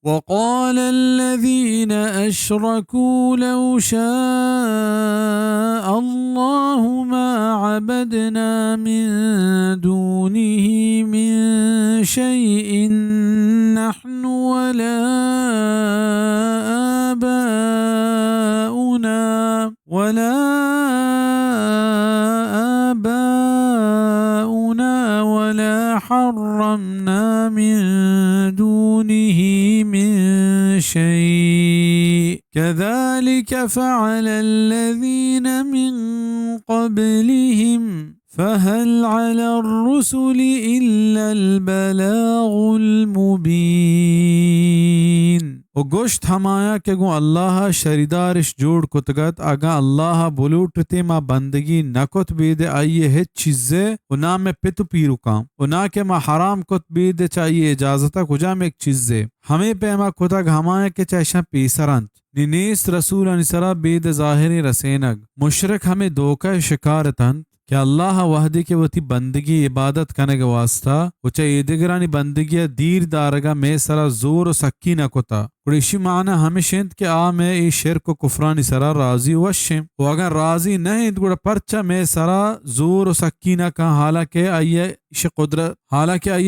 وقال الذين أشركوا لو شاء الله ما عبدنا من دونه من شيء نحن ولا حرمنا من دونه من شيء كذلك فعل الذين من قبلهم فهل على الرسل إلا البلاغ المبين. و گوشت ہمایا کہ گو اللہ شریدارش جوڑ کتگت اگا اللہ بلوٹتے ما بندگی نکت بید آئیے ہچ چیزے و نا میں پتو پیرو کام و نا کہ ما حرام کت بید چاہیے اجازتا کجا میں ایک چیزے ہمیں پیما کتگ ہمایا کہ چاہشاں پیسرانت نیس رسول انسرا بید ظاہری رسینگ مشرک ہمیں دھوکہ شکارتن کہ اللہ وحدی کے وتی بندگی عبادت کرنے کے واسطہ وچا ایدگرانی بندگی دیر دارگا میں سرا زور و سکی نہ کتا اسی معنی ہمیشند کہ میں ای شرک و کفرانی سرا راضی وشم و اگر راضی نہیں تو پرچا میں سرا زور و سکینہ کا حالانکہ آئیے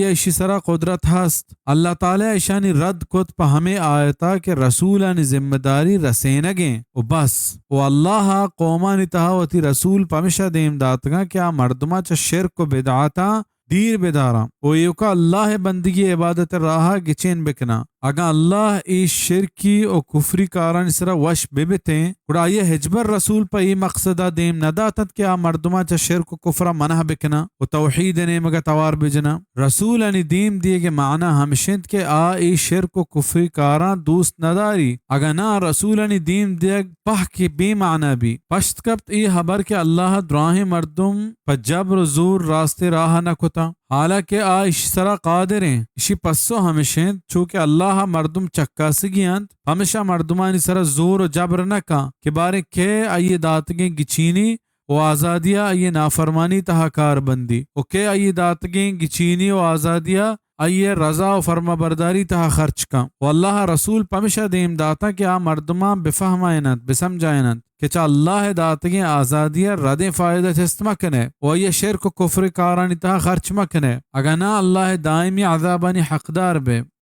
اشی سرا قدرت ہست اللہ تعالی اشانی رد کت پا ہمیں آیتا کہ رسولانی ذمہ داری رسینگیں و بس و اللہ قومانی تہاوتی رسول پمشہ دیم داتگا کہ مردمہ چا شرک و بدعاتا دیر بدارا و یوکا اللہ بندگی عبادت راہا گچین بکنا اگا اللہ ای شرکی و کفری کاران سرا وش ببتیں گڑا یہ حجبر رسول پا ای مقصدہ دیم نداتت کہ مردمہ چا شرک و کفرہ منح بکنا و توحید نیمگا توار بجنا رسول انی دیم دیے کہ معنی ہمشند کہ ای شرک و کفری کاران دوست نداری اگا نا رسول انی دیم دیے پہ کی بے معنی بھی پشت کبت ای حبر کہ اللہ دراہ مردم پا جبر و زور راستے راہ نہ کتا حالانکہ اش سرا قادر ہیں اسی پسو ہمیشہ چونکہ اللہ مردم چکا سگیاند ہمیشہ مردمانی سرا زور و جبر نہ کا کہ بارے کہ آئیے داتگیں گچینی و آزادیہ آئیے نافرمانی تہا کار بندی و کہ آئیے داتگیں گچینی و آزادیہ آئیے رضا و فرما برداری تہا خرچ کا و اللہ رسول پمشہ دیم داتا کہ مردمہ بفہمائنت بسمجائنت کہ چا اللہ داتگیں آزادیہ ردیں فائدہ چست مکنے و یہ شرک و کفر کارانی تہا خرچ مکنے اگر نا اللہ دائمی عذابانی حقدار بے